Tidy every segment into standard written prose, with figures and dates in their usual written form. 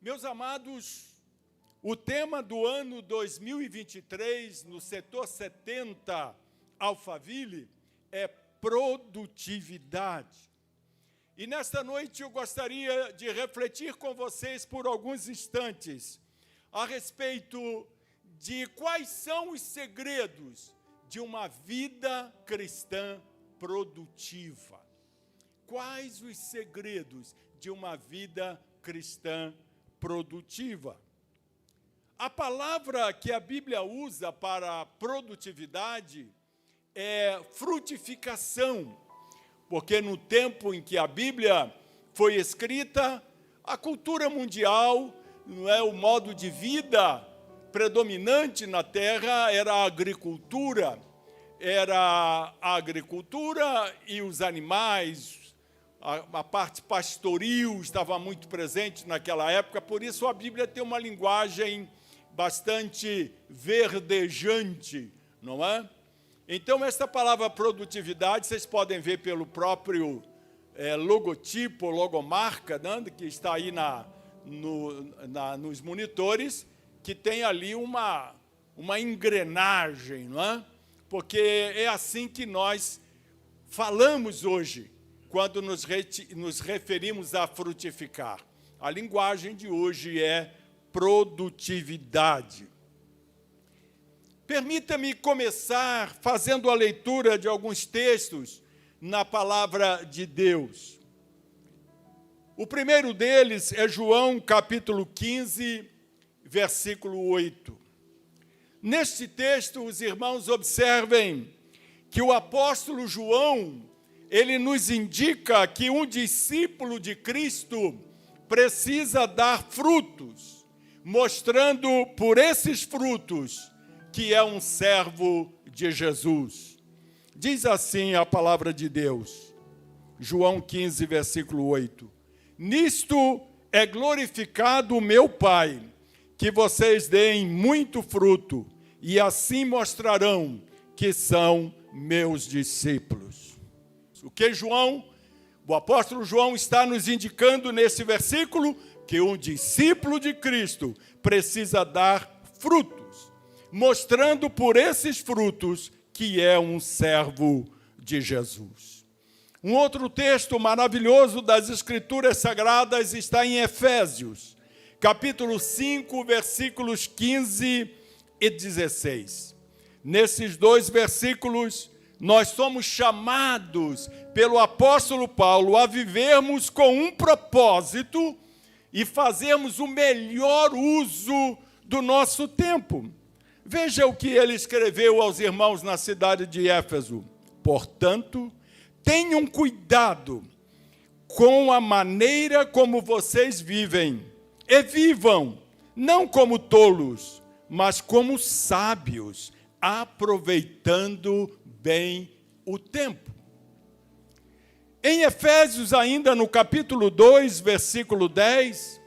Meus amados, o tema do ano 2023, no setor 70 Alphaville, é produtividade. E nesta noite eu gostaria de refletir com vocês por alguns instantes a respeito de quais são os segredos de uma vida cristã produtiva. Quais os segredos de uma vida cristã produtiva? A palavra que a Bíblia usa para produtividade é frutificação, porque no tempo em que a Bíblia foi escrita, a cultura mundial, o modo de vida predominante na terra era a agricultura. Era a agricultura e os animais, a parte pastoril estava muito presente naquela época, por isso a Bíblia tem uma linguagem bastante verdejante, não é? Então, esta palavra produtividade, vocês podem ver pelo próprio logotipo, logomarca, né, que está aí nos monitores, que tem ali uma engrenagem, não é? Porque é assim que nós falamos hoje, quando nos referimos a frutificar. A linguagem de hoje é produtividade. Permita-me começar fazendo a leitura de alguns textos na palavra de Deus. O primeiro deles é João, capítulo 15, versículo 8. Neste texto, os irmãos observem que o apóstolo João, ele nos indica que um discípulo de Cristo precisa dar frutos, mostrando por esses frutos que é um servo de Jesus. Diz assim a palavra de Deus, João 15, versículo 8. Nisto é glorificado o meu Pai, que vocês deem muito fruto, e assim mostrarão que são meus discípulos. O que o apóstolo João está nos indicando nesse versículo? Que um discípulo de Cristo precisa dar frutos, mostrando por esses frutos que é um servo de Jesus. Um outro texto maravilhoso das Escrituras Sagradas está em Efésios, capítulo 5, versículos 15 e 16. Nesses dois versículos, nós somos chamados pelo apóstolo Paulo a vivermos com um propósito e fazermos o melhor uso do nosso tempo. Veja o que ele escreveu aos irmãos na cidade de Éfeso. Portanto, tenham cuidado com a maneira como vocês vivem, e vivam, não como tolos, mas como sábios, aproveitando bem o tempo. Em Efésios, ainda no capítulo 2, versículo 10,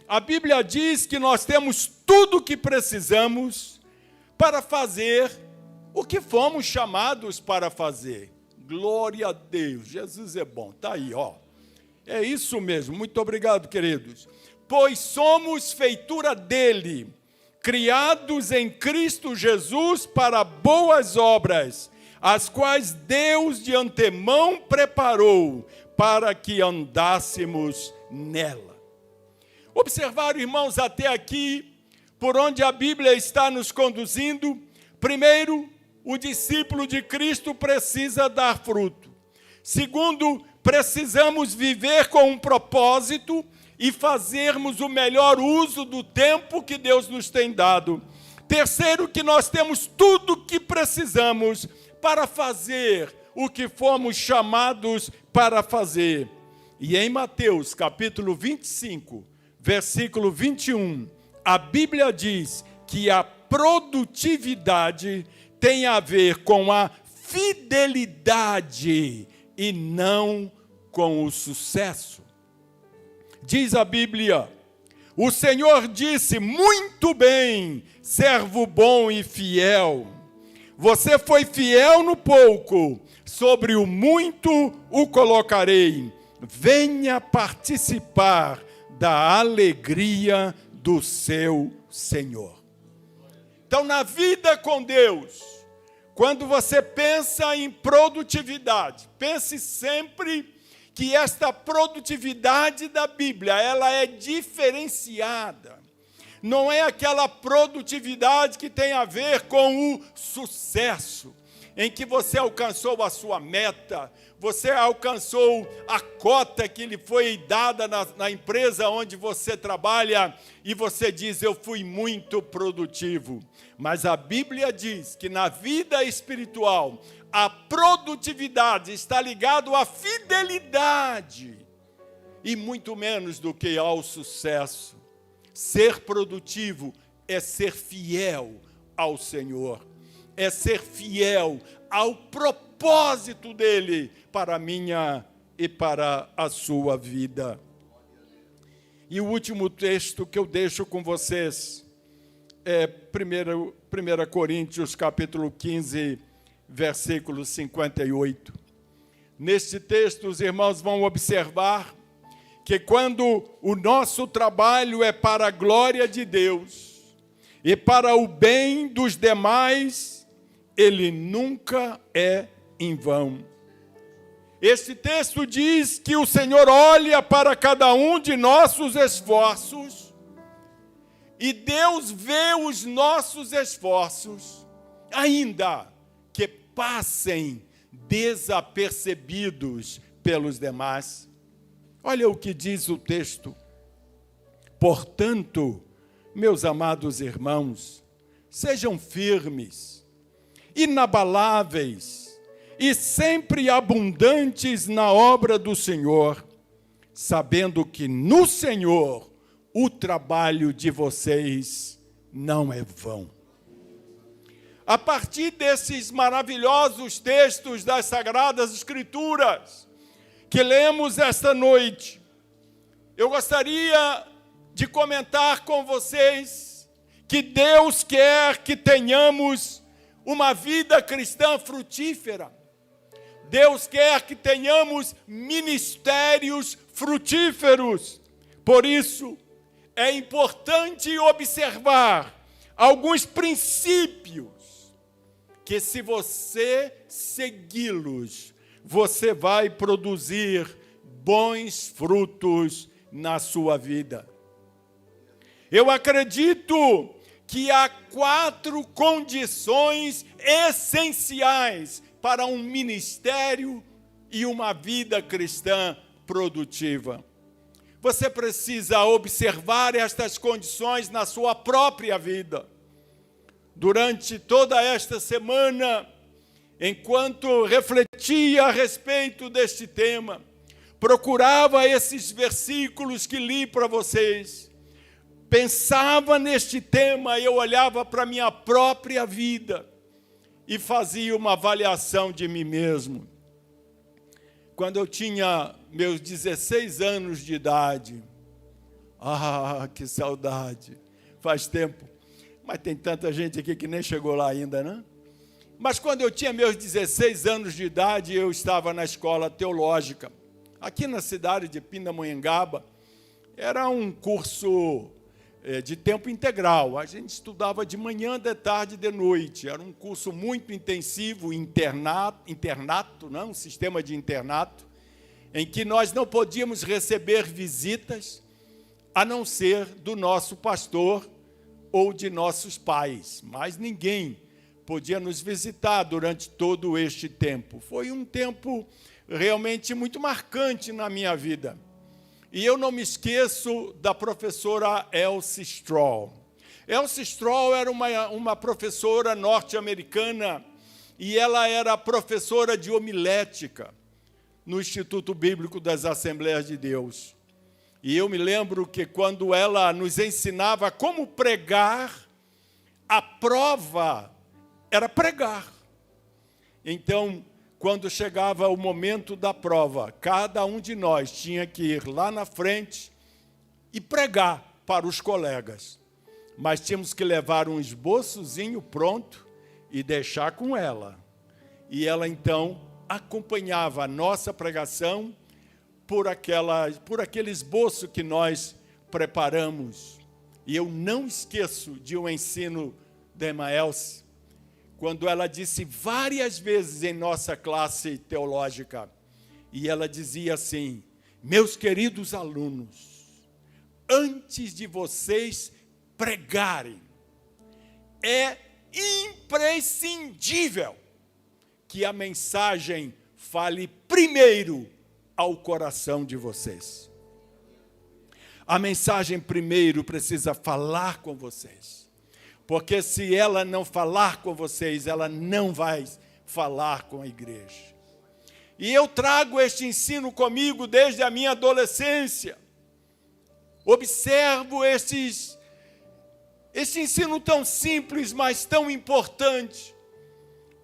a Bíblia diz que nós temos tudo o que precisamos para fazer o que fomos chamados para fazer. Glória a Deus, Jesus é bom, está aí, ó. É isso mesmo, muito obrigado, queridos. Pois somos feitura dele, criados em Cristo Jesus para boas obras, as quais Deus de antemão preparou para que andássemos nela. Observaram, irmãos, até aqui, por onde a Bíblia está nos conduzindo? Primeiro, o discípulo de Cristo precisa dar fruto. Segundo, precisamos viver com um propósito e fazermos o melhor uso do tempo que Deus nos tem dado. Terceiro, que nós temos tudo o que precisamos para fazer o que fomos chamados para fazer. E em Mateus, capítulo 25, versículo 21, a Bíblia diz que a produtividade tem a ver com a fidelidade e não com o sucesso. Diz a Bíblia, o Senhor disse, muito bem, servo bom e fiel. Você foi fiel no pouco, sobre o muito o colocarei. Venha participar da alegria do seu Senhor. Então, na vida com Deus, quando você pensa em produtividade, pense sempre que esta produtividade da Bíblia, ela é diferenciada. Não é aquela produtividade que tem a ver com o sucesso, em que você alcançou a sua meta, você alcançou a cota que lhe foi dada na empresa onde você trabalha e você diz, eu fui muito produtivo. Mas a Bíblia diz que na vida espiritual, a produtividade está ligada à fidelidade e muito menos do que ao sucesso. Ser produtivo é ser fiel ao Senhor, é ser fiel ao propósito dele para a minha e para a sua vida. E o último texto que eu deixo com vocês é 1 Coríntios, capítulo 15, versículo 58. Neste texto, os irmãos vão observar que quando o nosso trabalho é para a glória de Deus e para o bem dos demais, ele nunca é em vão. Este texto diz que o Senhor olha para cada um de nossos esforços e Deus vê os nossos esforços, ainda que passem desapercebidos pelos demais. Olha o que diz o texto. Portanto, meus amados irmãos, sejam firmes, inabaláveis e sempre abundantes na obra do Senhor, sabendo que no Senhor o trabalho de vocês não é vão. A partir desses maravilhosos textos das Sagradas Escrituras que lemos esta noite, eu gostaria de comentar com vocês que Deus quer que tenhamos uma vida cristã frutífera. Deus quer que tenhamos ministérios frutíferos. Por isso, é importante observar alguns princípios que, se você segui-los, você vai produzir bons frutos na sua vida. Eu acredito que há 4 condições essenciais para um ministério e uma vida cristã produtiva. Você precisa observar estas condições na sua própria vida. Durante toda esta semana, enquanto refletia a respeito deste tema, procurava esses versículos que li para vocês, pensava neste tema e eu olhava para a minha própria vida e fazia uma avaliação de mim mesmo. Quando eu tinha meus 16 anos de idade, que saudade, faz tempo, mas tem tanta gente aqui que nem chegou lá ainda, né? Mas quando eu tinha meus 16 anos de idade, eu estava na escola teológica, aqui na cidade de Pindamonhangaba. Era um curso de tempo integral, a gente estudava de manhã, de tarde e de noite. Era um curso muito intensivo, internato, não? Um sistema de internato, em que nós não podíamos receber visitas, a não ser do nosso pastor ou de nossos pais, mas ninguém podia nos visitar durante todo este tempo. Foi um tempo realmente muito marcante na minha vida. E eu não me esqueço da professora Elsie Stroll. Elsie Stroll era uma professora norte-americana e ela era professora de homilética no Instituto Bíblico das Assembleias de Deus. E eu me lembro que quando ela nos ensinava como pregar, a prova era pregar. Então, quando chegava o momento da prova, cada um de nós tinha que ir lá na frente e pregar para os colegas. Mas tínhamos que levar um esboçozinho pronto e deixar com ela. E ela, então, acompanhava a nossa pregação por aquele esboço que nós preparamos, e eu não esqueço de um ensino da irmã Elce, quando ela disse várias vezes em nossa classe teológica, e ela dizia assim: meus queridos alunos, antes de vocês pregarem, é imprescindível que a mensagem fale primeiro ao coração de vocês. A mensagem primeiro precisa falar com vocês, porque se ela não falar com vocês, ela não vai falar com a igreja. E eu trago este ensino comigo desde a minha adolescência. Observo esse ensino tão simples, mas tão importante.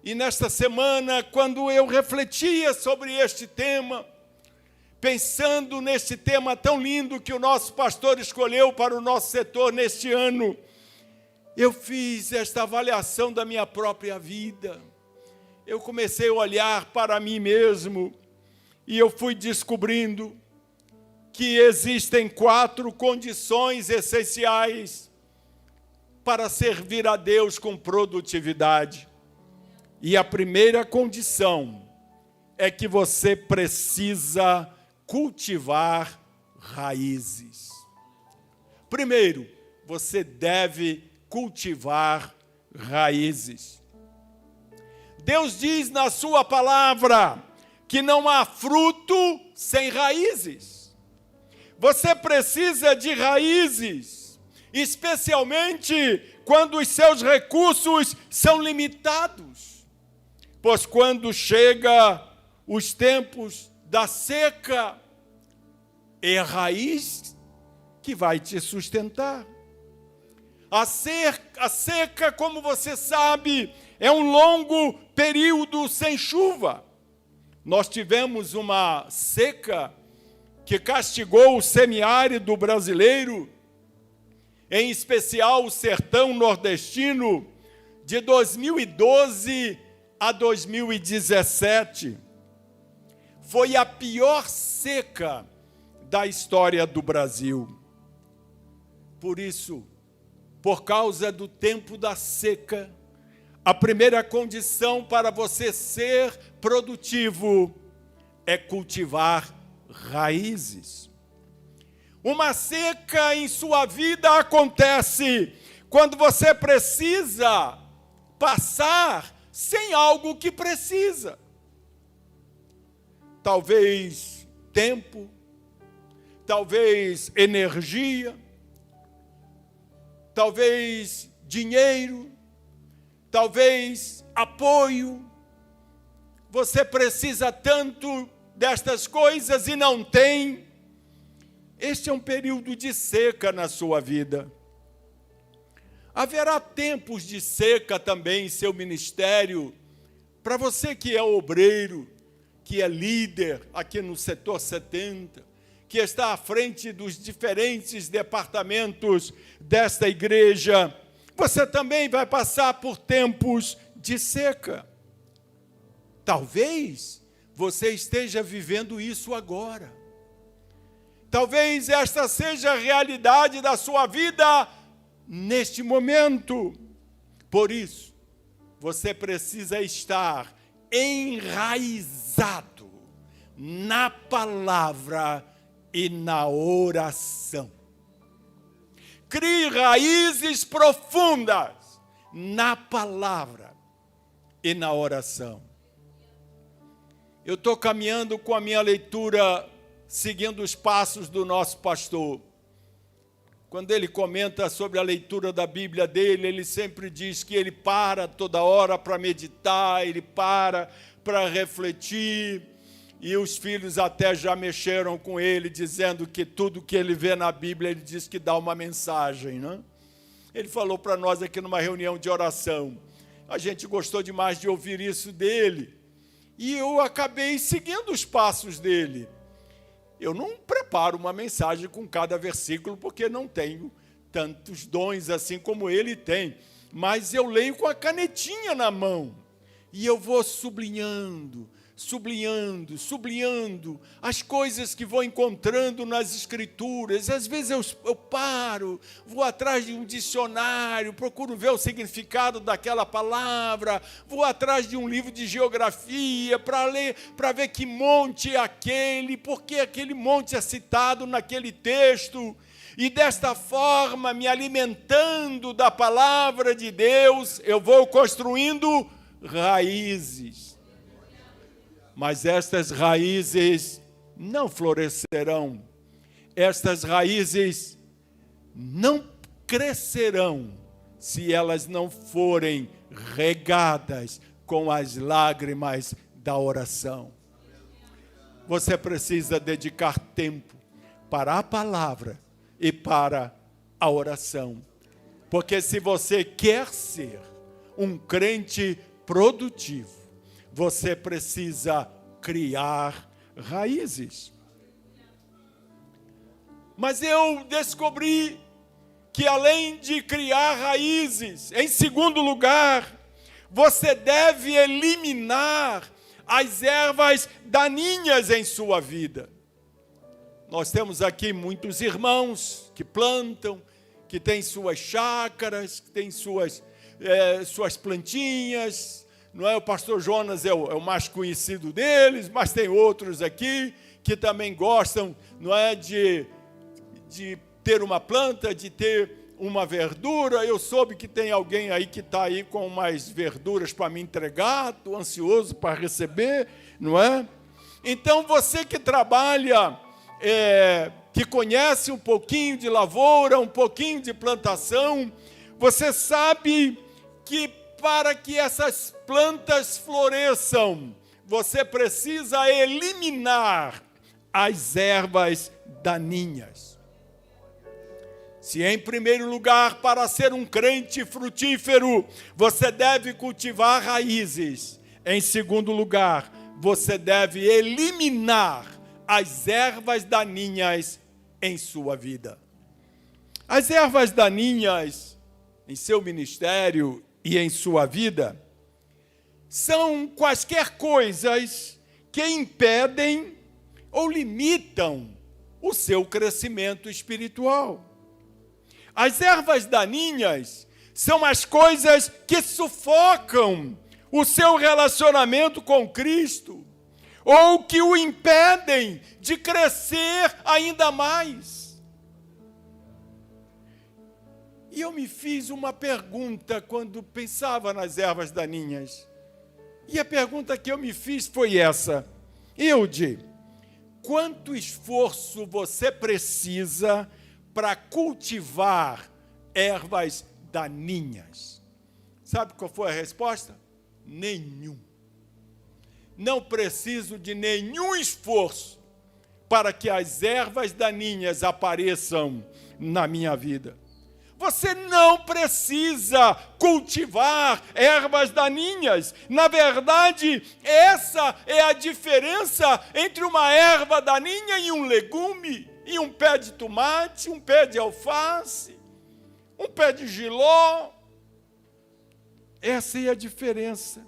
E nesta semana, quando eu refletia sobre este tema, pensando neste tema tão lindo que o nosso pastor escolheu para o nosso setor neste ano, eu fiz esta avaliação da minha própria vida. Eu comecei a olhar para mim mesmo e eu fui descobrindo que existem 4 condições essenciais para servir a Deus com produtividade. E a primeira condição é que você precisa cultivar raízes. Primeiro, você deve cultivar raízes. Deus diz na sua palavra que não há fruto sem raízes. Você precisa de raízes, especialmente quando os seus recursos são limitados. Pois quando chega os tempos da seca, é a raiz que vai te sustentar. A seca, como você sabe, é um longo período sem chuva. Nós tivemos uma seca que castigou o semiárido brasileiro, em especial o sertão nordestino, de 2012 a 2017. Foi a pior seca da história do Brasil. Por isso, por causa do tempo da seca, a primeira condição para você ser produtivo é cultivar raízes. Uma seca em sua vida acontece quando você precisa passar sem algo que precisa. Talvez tempo, talvez energia, talvez dinheiro, talvez apoio. Você precisa tanto destas coisas e não tem. Este é um período de seca na sua vida. Haverá tempos de seca também em seu ministério, para você que é obreiro, que é líder aqui no setor 70, que está à frente dos diferentes departamentos desta igreja, você também vai passar por tempos de seca. Talvez você esteja vivendo isso agora. Talvez esta seja a realidade da sua vida neste momento. Por isso, você precisa estar enraizado na palavra e na oração. Crie raízes profundas na palavra e na oração. Eu estou caminhando com a minha leitura, seguindo os passos do nosso pastor. Quando ele comenta sobre a leitura da Bíblia dele, ele sempre diz que ele para toda hora para meditar, ele para refletir. E os filhos até já mexeram com ele, dizendo que tudo que ele vê na Bíblia, ele diz que dá uma mensagem, né? Ele falou para nós aqui numa reunião de oração. A gente gostou demais de ouvir isso dele. E eu acabei seguindo os passos dele. Eu não preparo uma mensagem com cada versículo, porque não tenho tantos dons assim como ele tem. Mas eu leio com a canetinha na mão. E eu vou sublinhando, sublinhando as coisas que vou encontrando nas Escrituras. Às vezes eu paro, vou atrás de um dicionário, procuro ver o significado daquela palavra, vou atrás de um livro de geografia para ler, para ver que monte é aquele, por que aquele monte é citado naquele texto. E desta forma, me alimentando da palavra de Deus, eu vou construindo raízes. Mas estas raízes não florescerão, estas raízes não crescerão se elas não forem regadas com as lágrimas da oração. Você precisa dedicar tempo para a palavra e para a oração. Porque se você quer ser um crente produtivo, você precisa criar raízes. Mas eu descobri que além de criar raízes, em segundo lugar, você deve eliminar as ervas daninhas em sua vida. Nós temos aqui muitos irmãos que plantam, que têm suas chácaras, que têm suas plantinhas. Não é? O pastor Jonas é o mais conhecido deles, mas tem outros aqui que também gostam, não é, de ter uma planta, de ter uma verdura. Eu soube que tem alguém aí que está aí com umas verduras para me entregar, estou ansioso para receber, não é? Então, você que trabalha, que conhece um pouquinho de lavoura, um pouquinho de plantação, você sabe que para que essas plantas floresçam, você precisa eliminar as ervas daninhas. Se em primeiro lugar, para ser um crente frutífero, você deve cultivar raízes, em segundo lugar, você deve eliminar as ervas daninhas em sua vida. As ervas daninhas em seu ministério e em sua vida são quaisquer coisas que impedem ou limitam o seu crescimento espiritual. As ervas daninhas são as coisas que sufocam o seu relacionamento com Cristo, ou que o impedem de crescer ainda mais. E eu me fiz uma pergunta quando pensava nas ervas daninhas. E a pergunta que eu me fiz foi essa: Hilde, quanto esforço você precisa para cultivar ervas daninhas? Sabe qual foi a resposta? Nenhum. Não preciso de nenhum esforço para que as ervas daninhas apareçam na minha vida. Você não precisa cultivar ervas daninhas. Na verdade, essa é a diferença entre uma erva daninha e um legume, e um pé de tomate, um pé de alface, um pé de jiló. Essa é a diferença.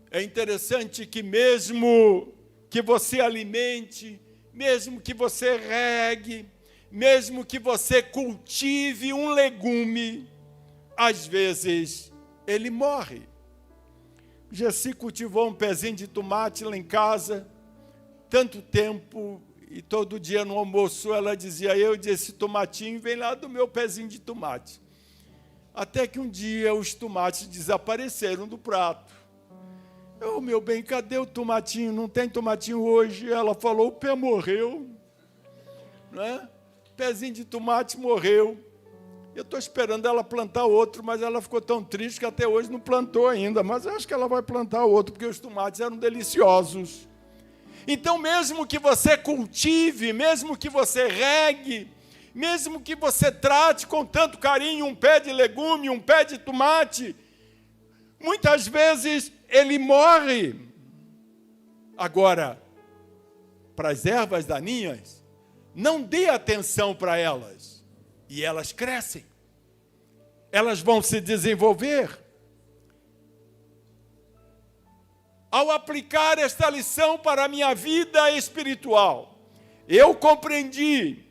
É interessante que mesmo que você alimente, mesmo que você regue, mesmo que você cultive um legume, às vezes ele morre. Jessi cultivou um pezinho de tomate lá em casa, tanto tempo, e todo dia no almoço ela dizia: esse tomatinho vem lá do meu pezinho de tomate. Até que um dia os tomates desapareceram do prato. Meu bem, cadê o tomatinho? Não tem tomatinho hoje. Ela falou: o pé morreu. Não é? Pezinho de tomate morreu. Eu estou esperando ela plantar outro, mas ela ficou tão triste que até hoje não plantou ainda. Mas eu acho que ela vai plantar outro, porque os tomates eram deliciosos. Então, mesmo que você cultive, mesmo que você regue, mesmo que você trate com tanto carinho um pé de legume, um pé de tomate, muitas vezes ele morre. Agora, para as ervas daninhas, não dê atenção para elas, e elas crescem, elas vão se desenvolver. ao aplicar esta lição para a minha vida espiritual, eu compreendi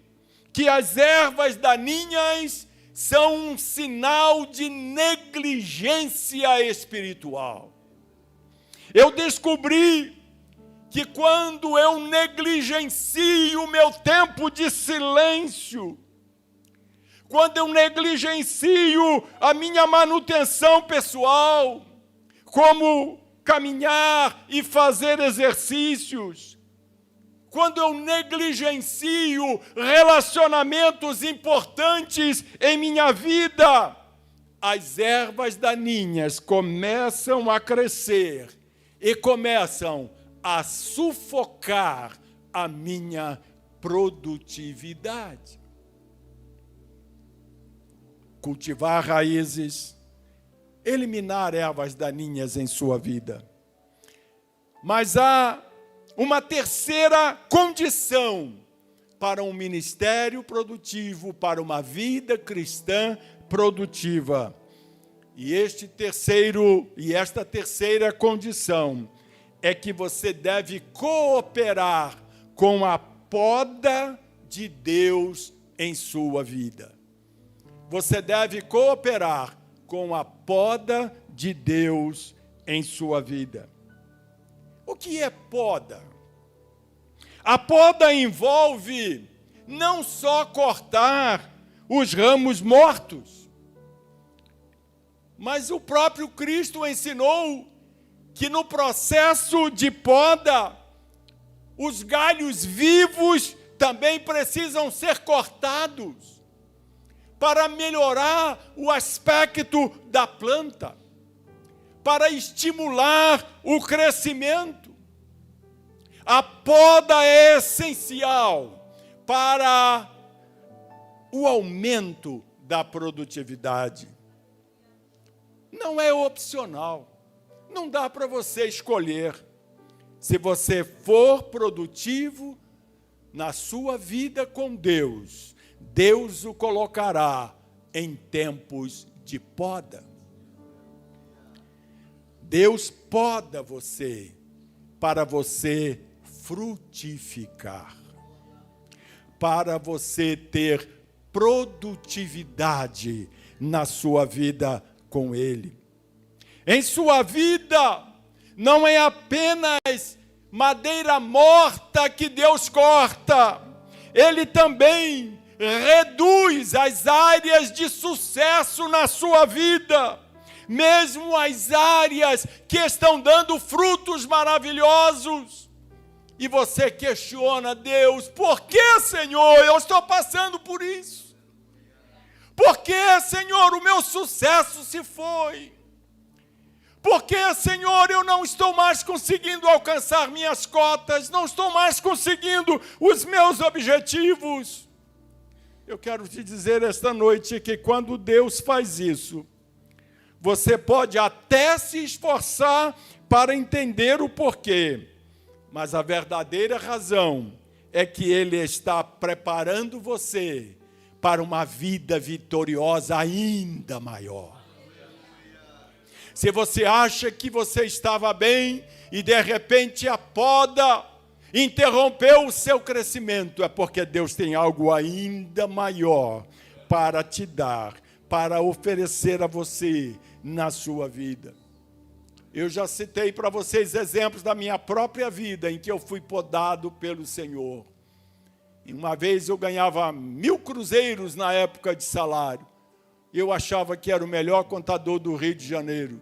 que as ervas daninhas são um sinal de negligência espiritual. Eu descobri que quando eu negligencio o meu tempo de silêncio, quando eu negligencio a minha manutenção pessoal, como caminhar e fazer exercícios, quando eu negligencio relacionamentos importantes em minha vida, as ervas daninhas começam a crescer e começam a sufocar a minha produtividade. Cultivar raízes, eliminar ervas daninhas em sua vida. Mas há uma terceira condição para um ministério produtivo, para uma vida cristã produtiva. E esta terceira condição é que você deve cooperar com a poda de Deus em sua vida. Você deve cooperar com a poda de Deus em sua vida. O que é poda? A poda envolve não só cortar os ramos mortos, mas o próprio Cristo ensinou que no processo de poda, os galhos vivos também precisam ser cortados para melhorar o aspecto da planta, para estimular o crescimento. A poda é essencial para o aumento da produtividade. Não é opcional. Não dá para você escolher. Se você for produtivo na sua vida com Deus, Deus o colocará em tempos de poda. Deus poda você para você frutificar, para você ter produtividade na sua vida com Ele. Em sua vida, não é apenas madeira morta que Deus corta, Ele também reduz as áreas de sucesso na sua vida, mesmo as áreas que estão dando frutos maravilhosos. E você questiona Deus: por que, Senhor, eu estou passando por isso? Por que, Senhor, o meu sucesso se foi? Por que, Senhor, eu não estou mais conseguindo alcançar minhas cotas, não estou mais conseguindo os meus objetivos? Eu quero te dizer esta noite que quando Deus faz isso, você pode até se esforçar para entender o porquê, mas a verdadeira razão é que Ele está preparando você para uma vida vitoriosa ainda maior. Se você acha que você estava bem e de repente a poda interrompeu o seu crescimento, é porque Deus tem algo ainda maior para te dar, para oferecer a você na sua vida. Eu já citei para vocês exemplos da minha própria vida em que eu fui podado pelo Senhor. E uma vez eu ganhava 1.000 cruzeiros na época de salário. Eu achava que era o melhor contador do Rio de Janeiro.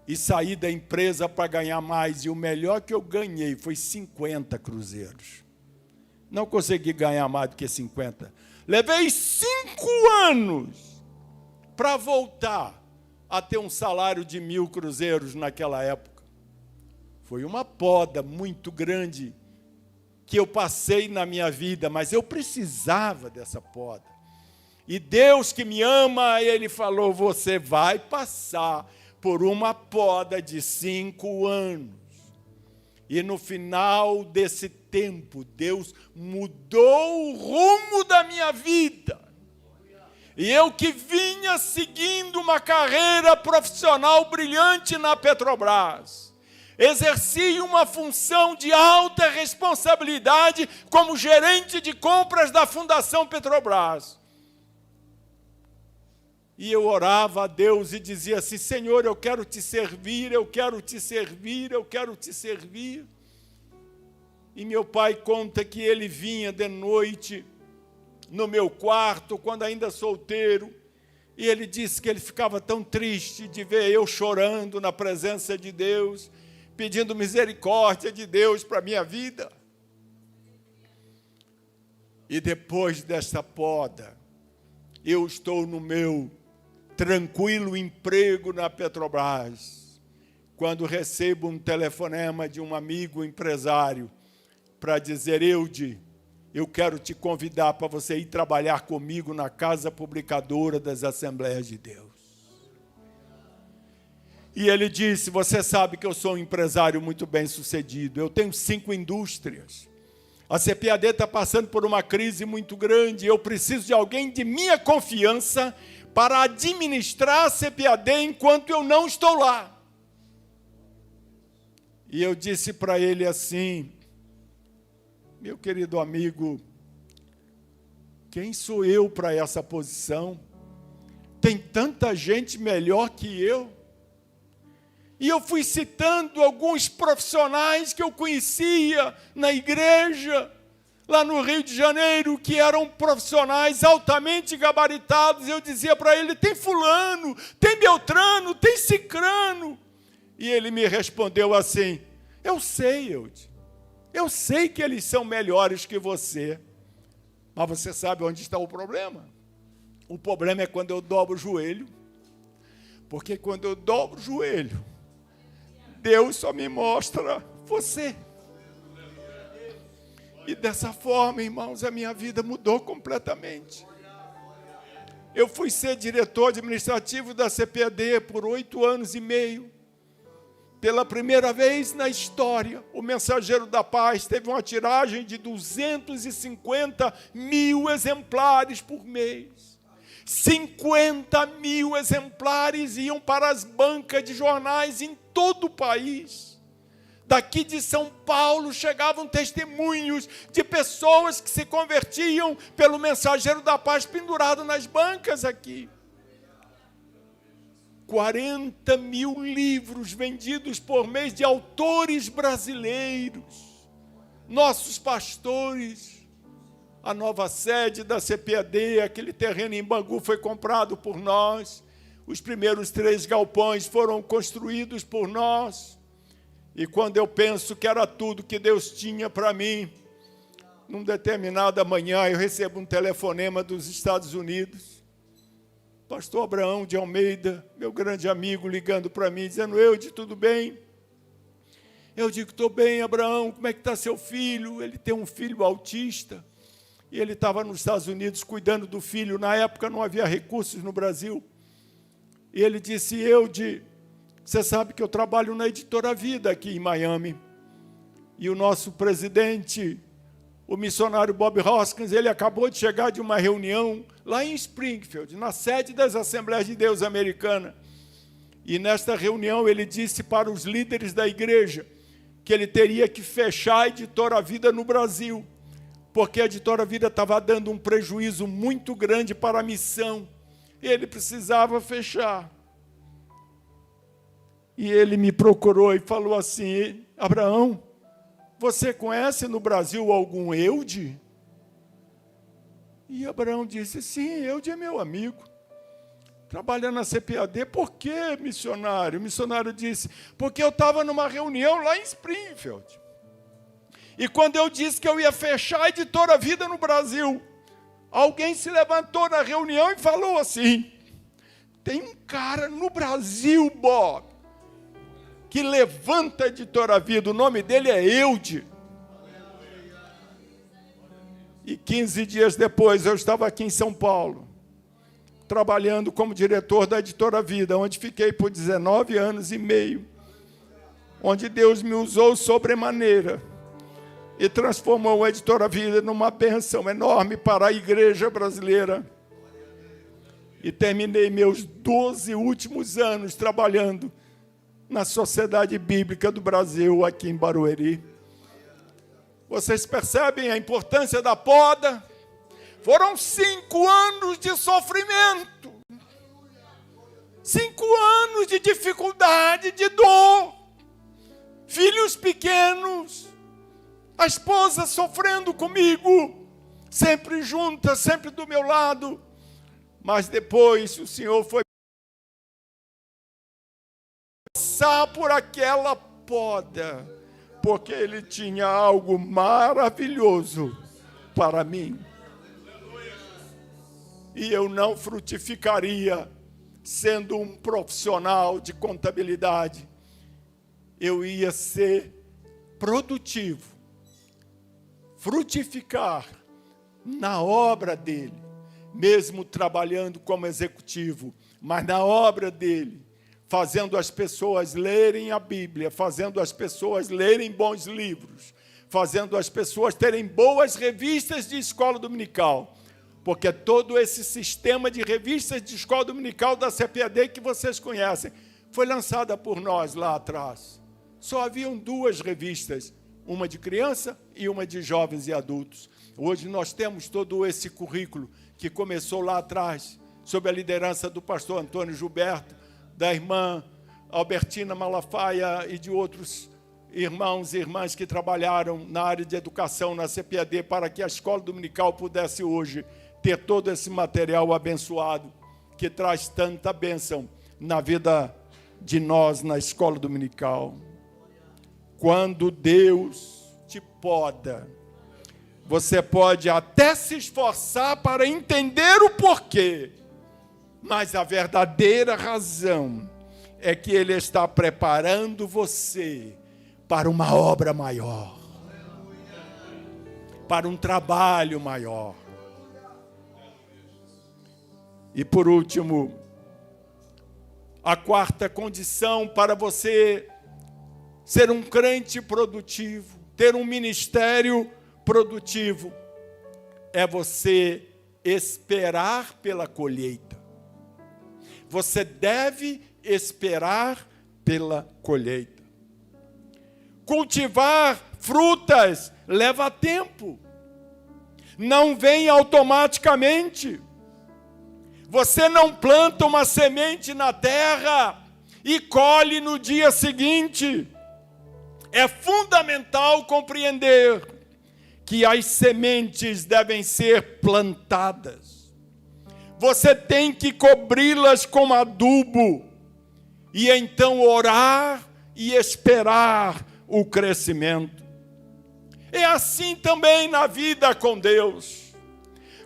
E saí da empresa para ganhar mais. E o melhor que eu ganhei foi 50 cruzeiros. Não consegui ganhar mais do que 50. Levei 5 anos para voltar a ter um salário de 1.000 cruzeiros naquela época. Foi uma poda muito grande que eu passei na minha vida, mas eu precisava dessa poda. E Deus que me ama, Ele falou: você vai passar por uma poda de 5 anos. E no final desse tempo, Deus mudou o rumo da minha vida. E eu que vinha seguindo uma carreira profissional brilhante na Petrobras, exercia uma função de alta responsabilidade como gerente de compras da Fundação Petrobras. E eu orava a Deus e dizia assim: Senhor, eu quero te servir, eu quero te servir, eu quero te servir. E meu pai conta que ele vinha de noite no meu quarto, quando ainda solteiro, e ele disse que ele ficava tão triste de ver eu chorando na presença de Deus, pedindo misericórdia de Deus para a minha vida. E depois desta poda, eu estou no meu tranquilo emprego na Petrobras, quando recebo um telefonema de um amigo empresário para dizer: Eude, eu quero te convidar para você ir trabalhar comigo na Casa Publicadora das Assembleias de Deus. E ele disse: você sabe que eu sou um empresário muito bem sucedido, eu tenho 5 indústrias, a CPAD está passando por uma crise muito grande, eu preciso de alguém de minha confiança para administrar a CPAD enquanto eu não estou lá. E eu disse para ele assim: meu querido amigo, quem sou eu para essa posição? Tem tanta gente melhor que eu. E eu fui citando alguns profissionais que eu conhecia na igreja, lá no Rio de Janeiro, que eram profissionais altamente gabaritados. Eu dizia para ele: tem fulano, tem Beltrano, tem Cicrano. E ele me respondeu assim: eu sei, Eude. Eu sei que eles são melhores que você, mas você sabe onde está o problema? O problema é quando eu dobro o joelho, porque quando eu dobro o joelho, Deus só me mostra você. E dessa forma, irmãos, a minha vida mudou completamente. Eu fui ser diretor administrativo da CPAD por 8 anos e meio. Pela primeira vez na história, o Mensageiro da Paz teve uma tiragem de 250 mil exemplares por mês. 50 mil exemplares iam para as bancas de jornais em todo o país. Daqui de São Paulo chegavam testemunhos de pessoas que se convertiam pelo Mensageiro da Paz pendurado nas bancas aqui. 40 mil livros vendidos por mês de autores brasileiros. Nossos pastores, a nova sede da CPAD, aquele terreno em Bangu foi comprado por nós. Os primeiros 3 galpões foram construídos por nós. E quando eu penso que era tudo que Deus tinha para mim, num determinada manhã eu recebo um telefonema dos Estados Unidos. Pastor Abraão de Almeida, meu grande amigo, ligando para mim, dizendo: Eude, tudo bem? Eu digo: estou bem, Abraão, como é que está seu filho? Ele tem um filho autista, e ele estava nos Estados Unidos cuidando do filho. Na época não havia recursos no Brasil. E ele disse: Eude, você sabe que eu trabalho na Editora Vida aqui em Miami. E o nosso presidente, o missionário Bob Hoskins, ele acabou de chegar de uma reunião lá em Springfield, na sede das Assembleias de Deus americana. E nesta reunião ele disse para os líderes da igreja que ele teria que fechar a Editora Vida no Brasil, porque a Editora Vida estava dando um prejuízo muito grande para a missão. Ele precisava fechar. E ele me procurou e falou assim: Abraão, você conhece no Brasil algum Eude? E Abraão disse: sim, Eude é meu amigo. Trabalha na CPAD. Por quê, missionário? O missionário disse: porque eu estava numa reunião lá em Springfield. E quando eu disse que eu ia fechar a Editora Vida no Brasil, alguém se levantou na reunião e falou assim: tem um cara no Brasil, Bob, que levanta a Editora Vida, o nome dele é Eude. E 15 dias depois eu estava aqui em São Paulo, trabalhando como diretor da Editora Vida, onde fiquei por 19 anos e meio, onde Deus me usou sobremaneira e transformou a Editora Vida numa bênção enorme para a igreja brasileira. E terminei meus 12 últimos anos trabalhando na Sociedade Bíblica do Brasil, aqui em Barueri. Vocês percebem a importância da poda? Foram 5 anos de sofrimento. 5 anos de dificuldade, de dor. Filhos pequenos. A esposa sofrendo comigo. Sempre junta, sempre do meu lado. Mas depois o Senhor foi passar por aquela poda, porque Ele tinha algo maravilhoso para mim. E eu não frutificaria sendo um profissional de contabilidade. Eu ia ser produtivo, frutificar na obra dele, mesmo trabalhando como executivo, mas na obra dele, fazendo as pessoas lerem a Bíblia, fazendo as pessoas lerem bons livros, fazendo as pessoas terem boas revistas de escola dominical, porque todo esse sistema de revistas de escola dominical da CPAD que vocês conhecem, foi lançada por nós lá atrás. Só haviam 2 revistas, uma de criança e uma de jovens e adultos. Hoje nós temos todo esse currículo que começou lá atrás, sob a liderança do pastor Antônio Gilberto, da irmã Albertina Malafaia e de outros irmãos e irmãs que trabalharam na área de educação na CPAD para que a escola dominical pudesse hoje ter todo esse material abençoado que traz tanta bênção na vida de nós na escola dominical. Quando Deus te poda, você pode até se esforçar para entender o porquê, mas a verdadeira razão é que Ele está preparando você para uma obra maior, para um trabalho maior. E por último, a 4ª condição para você ser um crente produtivo, ter um ministério produtivo, é você esperar pela colheita. Você deve esperar pela colheita. Cultivar frutas leva tempo. Não vem automaticamente. Você não planta uma semente na terra e colhe no dia seguinte. É fundamental compreender que as sementes devem ser plantadas. Você tem que cobri-las com adubo e então orar e esperar o crescimento. É assim também na vida com Deus.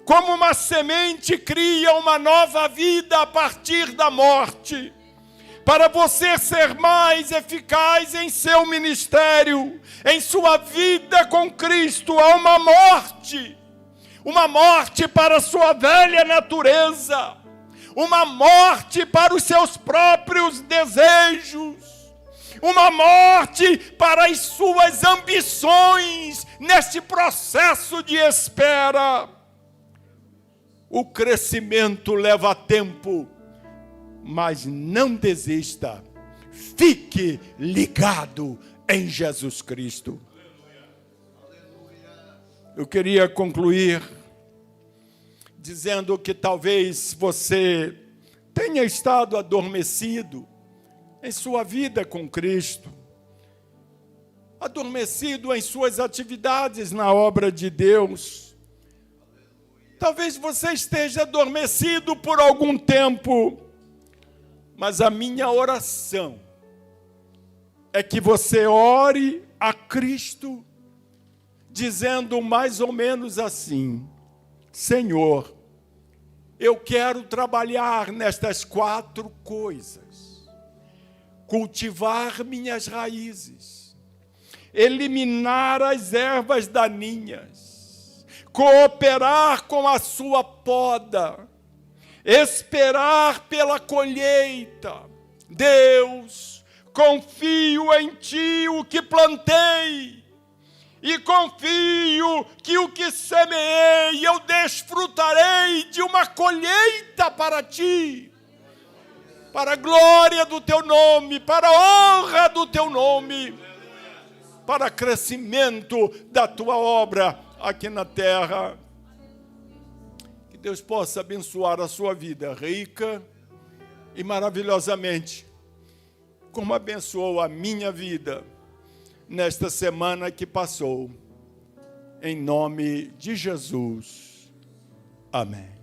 Como uma semente cria uma nova vida a partir da morte, para você ser mais eficaz em seu ministério, em sua vida com Cristo, há uma morte para a sua velha natureza, uma morte para os seus próprios desejos, uma morte para as suas ambições neste processo de espera. O crescimento leva tempo, mas não desista. Fique ligado em Jesus Cristo. Eu queria concluir dizendo que talvez você tenha estado adormecido em sua vida com Cristo, adormecido em suas atividades na obra de Deus. Talvez você esteja adormecido por algum tempo, mas a minha oração é que você ore a Cristo, dizendo mais ou menos assim: Senhor, eu quero trabalhar nestas 4 coisas. Cultivar minhas raízes, eliminar as ervas daninhas, cooperar com a sua poda, esperar pela colheita. Deus, confio em Ti o que plantei, e confio que o que semeei eu desfrutarei de uma colheita para Ti. para a glória do teu nome, para a honra do teu nome, para crescimento da tua obra aqui na terra. Que Deus possa abençoar a sua vida rica e maravilhosamente, como abençoou a minha vida nesta semana que passou. Em nome de Jesus. Amém.